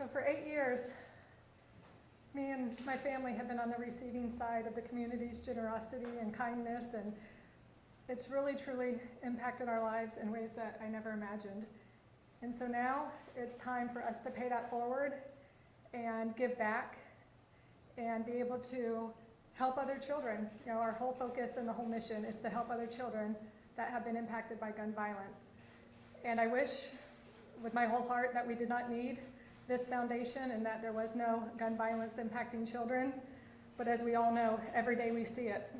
So for 8 years, me and my family have been on the receiving side of the community's generosity and kindness, and it's really, truly impacted our lives in ways that I never imagined. And so now it's time for us to pay that forward and give back and be able to help other children. You know, our whole focus and the whole mission is to help other children that have been impacted by gun violence. And I wish with my whole heart that we did not need this foundation and that there was no gun violence impacting children. But as we all know, every day we see it.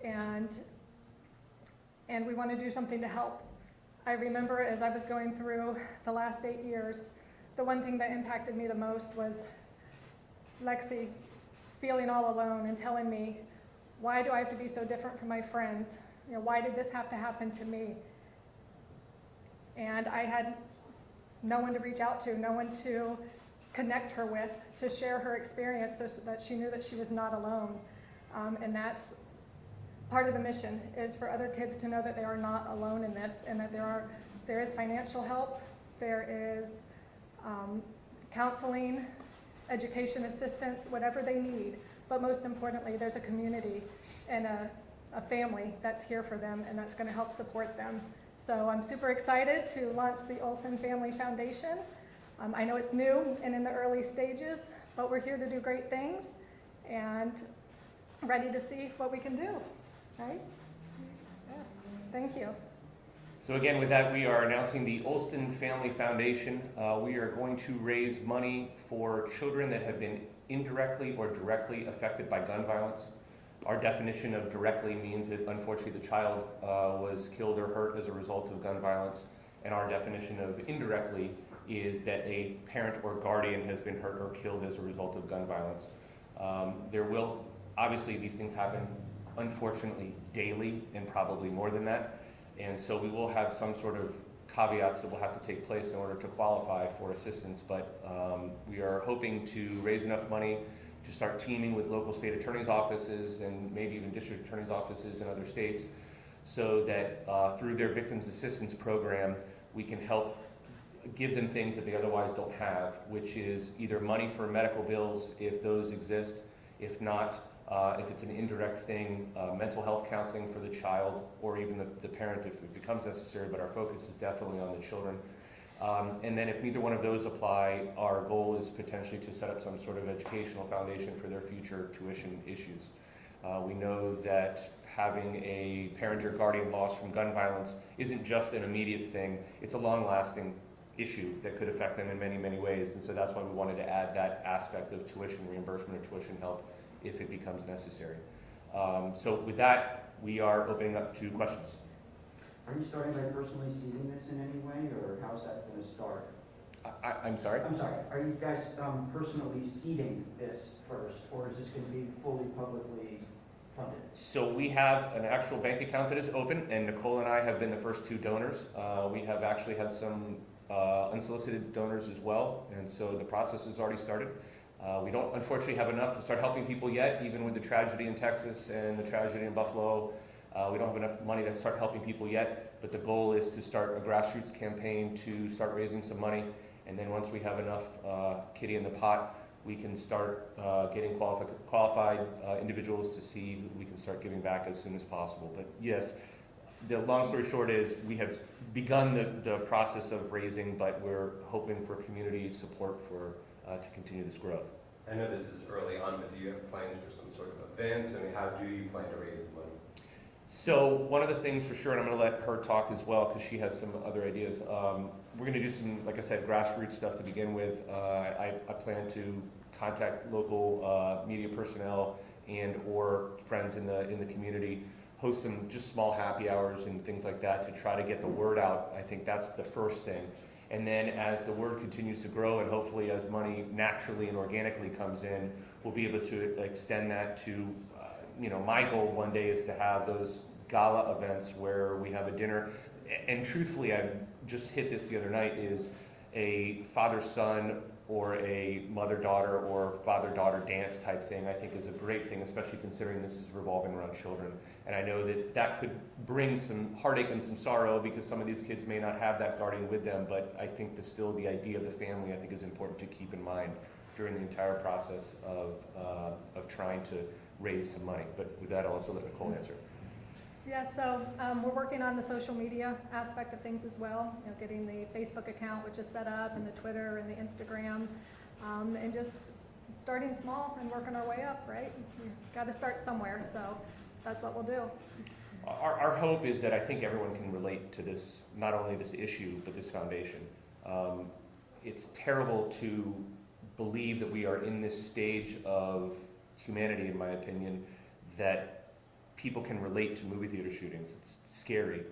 And we want to do something to help. I remember as I was going through the last 8 years, the one thing that impacted me the most was Lexi feeling all alone and telling me, why do I have to be so different from my friends? You know, why did this have to happen to me? And I had no one to reach out to, no one to connect her with, to share her experience so that she knew that she was not alone. And that's part of the mission, is for other kids to know that they are not alone in this, and that there is financial help, there is counseling, education assistance, whatever they need. But most importantly, there's a community and a family that's here for them and that's going to help support them. So I'm super excited to launch the Oulson Family Foundation. I know it's new and in the early stages, but we're here to do great things and ready to see what we can do, right? Yes, thank you. So again, with that, we are announcing the Oulson Family Foundation. We are going to raise money for children that have been indirectly or directly affected by gun violence. Our definition of directly means that unfortunately the child was killed or hurt as a result of gun violence. And our definition of indirectly is that a parent or guardian has been hurt or killed as a result of gun violence. There will, obviously these things happen unfortunately daily and probably more than that. And so we will have some sort of caveats that will have to take place in order to qualify for assistance. But we are hoping to raise enough money to start teaming with local state attorney's offices and maybe even district attorney's offices in other states, so that through their victims assistance program, we can help give them things that they otherwise don't have, which is either money for medical bills if those exist, if not, if it's an indirect thing, mental health counseling for the child or even the parent if it becomes necessary, but our focus is definitely on the children. And then if neither one of those apply, our goal is potentially to set up some sort of educational foundation for their future tuition issues. We know that having a parent or guardian lost from gun violence isn't just an immediate thing, it's a long-lasting issue that could affect them in many, many ways. And so that's why we wanted to add that aspect of tuition reimbursement or tuition help if it becomes necessary. So with that, we are opening up to questions. Are you starting by personally seeding this in any way, or how's that going to start? I'm sorry? I'm sorry. Are you guys personally seeding this first, or is this going to be fully publicly funded? So we have an actual bank account that is open, and Nicole and I have been the first two donors. We have actually had some unsolicited donors as well, and so the process has already started. We don't unfortunately have enough to start helping people yet, even with the tragedy in Texas and the tragedy in Buffalo. We don't have enough money to start helping people yet, but the goal is to start a grassroots campaign to start raising some money, and then once we have enough kitty in the pot, we can start getting qualified individuals to see who we can start giving back as soon as possible. But yes, the long story short is we have begun the process of raising, but we're hoping for community support for to continue this growth. I know this is early on, but do you have plans for some sort of events? I mean, how do you plan to raise the money? So one of the things for sure, and I'm going to let her talk as well because she has some other ideas. We're going to do some, like I said, grassroots stuff to begin with. I plan to contact local media personnel and or friends in the community, host some just small happy hours and things like that to try to get the word out. I think that's the first thing. And then as the word continues to grow and hopefully as money naturally and organically comes in, we'll be able to extend that to, my goal one day is to have those gala events where we have a dinner. And truthfully, I just hit this the other night, is a father-son or a mother-daughter or father-daughter dance type thing, I think is a great thing, especially considering this is revolving around children. And I know that that could bring some heartache and some sorrow because some of these kids may not have that guardian with them, but I think still the idea of the family, I think, is important to keep in mind during the entire process of trying to raise some money. But with that, I'll also let Nicole answer. Yeah, so we're working on the social media aspect of things as well, you know, getting the Facebook account, which is set up, and the Twitter and the Instagram, and just starting small and working our way up, right? We've got to start somewhere, so that's what we'll do. Our hope is that I think everyone can relate to this, not only this issue, but this foundation. It's terrible to believe that we are in this stage of humanity, in my opinion, that people can relate to movie theater shootings. It's scary,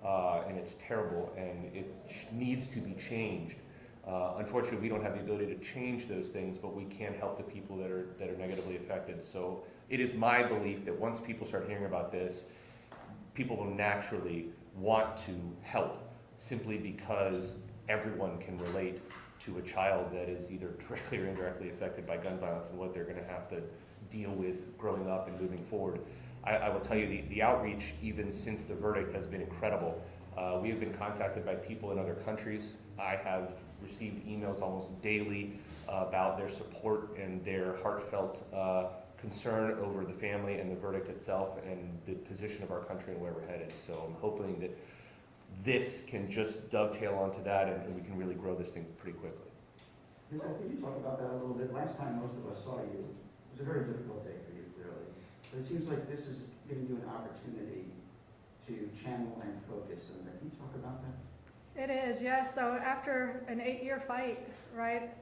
and it's terrible, and it needs to be changed. Unfortunately, we don't have the ability to change those things, but we can help the people that are negatively affected. So it is my belief that once people start hearing about this, people will naturally want to help, simply because everyone can relate to a child that is either directly or indirectly affected by gun violence and what they're going to have to deal with growing up and moving forward. I will tell you, the outreach, even since the verdict, has been incredible. We have been contacted by people in other countries. I have received emails almost daily about their support and their heartfelt concern over the family and the verdict itself and the position of our country and where we're headed. So I'm hoping that this can just dovetail onto that, and we can really grow this thing pretty quickly. Nicole, could you talk about that a little bit? Last time most of us saw you, it was a very difficult day for you, clearly. But it seems like this is giving you an opportunity to channel and focus. And can you talk about that? It is, yes. So after an 8-year fight, right,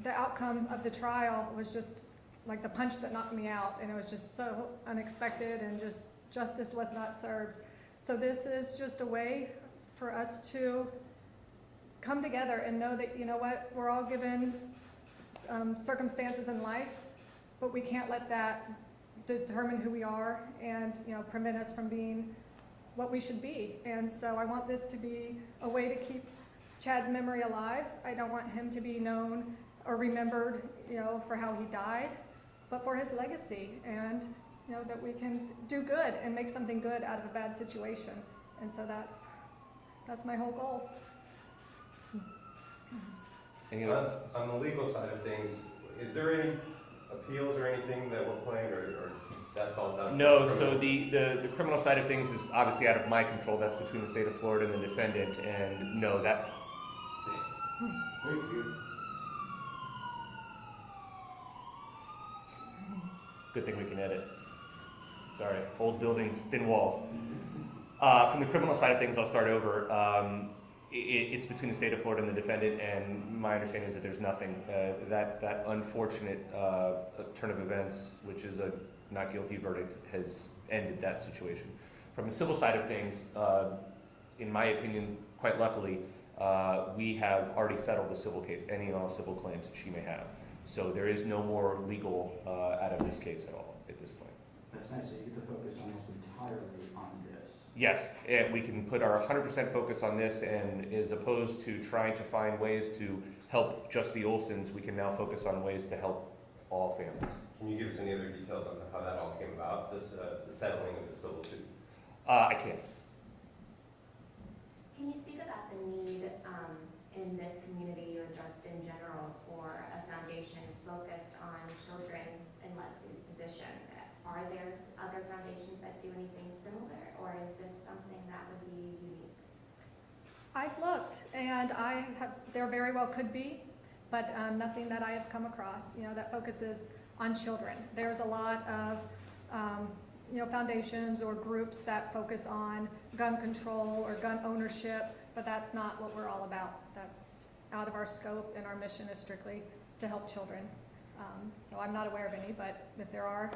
the outcome of the trial was just like the punch that knocked me out, and it was just so unexpected, and just justice was not served. So this is just a way for us to come together and know that, you know what, we're all given circumstances in life, but we can't let that determine who we are and, you know, prevent us from being what we should be. And so I want this to be a way to keep Chad's memory alive. I don't want him to be known or remembered, you know, for how he died, but for his legacy, and, you know, that we can do good and make something good out of a bad situation. And so that's my whole goal. On the legal side of things, is there any appeals or anything that we're planning, or that's all done? No, so the criminal side of things is obviously out of my control. That's between the state of Florida and the defendant, and no, that... Thank you. Good thing we can edit. Sorry, old buildings, thin walls. From the criminal side of things, I'll start over. It's between the state of Florida and the defendant, and my understanding is that there's nothing. That unfortunate turn of events, which is a not guilty verdict, has ended that situation. From the civil side of things, in my opinion, quite luckily, we have already settled the civil case, any and all civil claims that she may have. So there is no more legal out of this case at all at this point. That's nice, so you get to focus almost entirely on this. Yes, and we can put our 100% focus on this, and as opposed to trying to find ways to help just the Oulsons, we can now focus on ways to help all families. Can you give us any other details on how that all came about, this the settling of the civil suit? I can't. Can you speak about the need in this community or just in general for a foundation focused on children in Leslie's position? Are there other foundations that do anything similar, or is this something that would be unique? I've looked, and there very well could be, but nothing that I have come across, you know, that focuses on children. There's a lot of, you know, foundations or groups that focus on gun control or gun ownership, but that's not what we're all about. That's out of our scope, and our mission is strictly to help children. So I'm not aware of any, but if there are,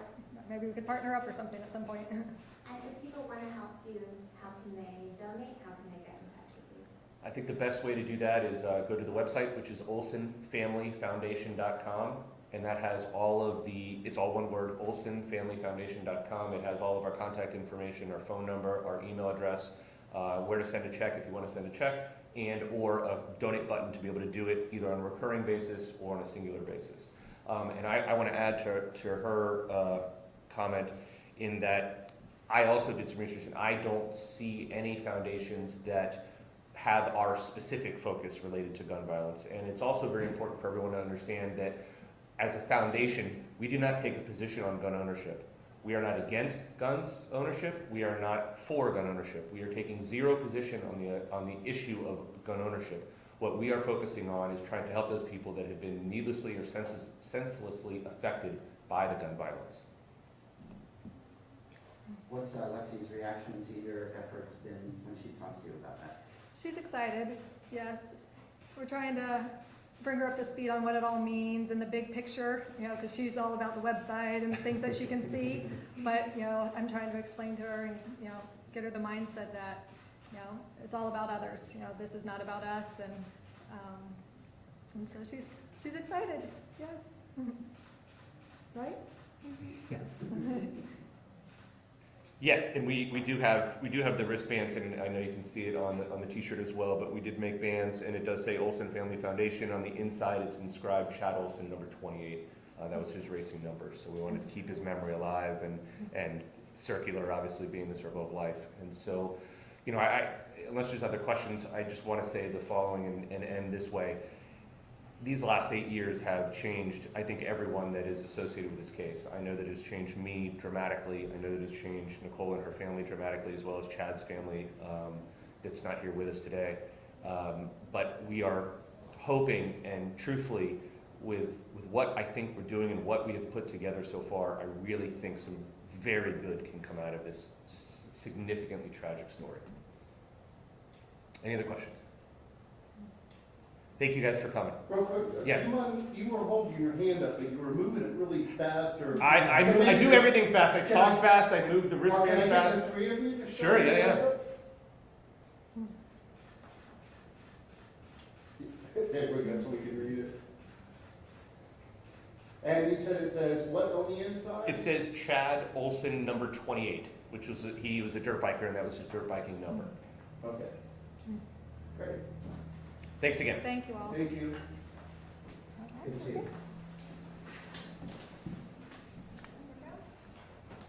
maybe we could partner up or something at some point. And if people want to help you, how can they donate? How can they get in touch with you? I think the best way to do that is go to the website, which is oulsonfamilyfoundation.com, and that has all of it's all one word, oulsonfamilyfoundation.com. It has all of our contact information, our phone number, our email address, where to send a check if you want to send a check, and/or a donate button to be able to do it either on a recurring basis or on a singular basis. And I want to add to her comment in that I also did some research, and I don't see any foundations that have our specific focus related to gun violence. And it's also very important for everyone to understand that as a foundation, we do not take a position on gun ownership. We are not against guns ownership. We are not for gun ownership. We are taking zero position on the issue of gun ownership. What we are focusing on is trying to help those people that have been needlessly or senselessly affected by the gun violence. What's Lexi's reaction to your efforts been when she talks to you about that? She's excited, yes. We're trying to bring her up to speed on what it all means and the big picture, because she's all about the website and the things that she can see. But, I'm trying to explain to her and, get her the mindset that, it's all about others. This is not about us. And so she's excited, yes. Right? Yes. Yes, and we do have the wristbands, and I know you can see it on the T-shirt as well. But we did make bands, and it does say Oulson Family Foundation on the inside. It's inscribed Chad Oulson, number 28. That was his racing number, so we wanted to keep his memory alive, and circular, obviously, being the circle of life. And so, unless there's other questions, I just want to say the following and end this way. These last 8 years have changed, I think, everyone that is associated with this case. I know that it has changed me dramatically. I know that it has changed Nicole and her family dramatically, as well as Chad's family that's not here with us today. But we are hoping, and truthfully, with what I think we're doing and what we have put together so far, I really think some very good can come out of this significantly tragic story. Any other questions? Thank you guys for coming. Real quick, Yes. you were holding your hand up, but you were moving it really fast, or... I do everything fast. I talk fast, I move the Can wristband I get fast. the three of you to show Sure, me yeah. There we go, so we can read it. And you said it says what on the inside? It says Chad Oulson, number 28, which was he was a dirt biker, and that was his dirt biking number. Okay. Great. Thanks again. Thank you all. Thank you.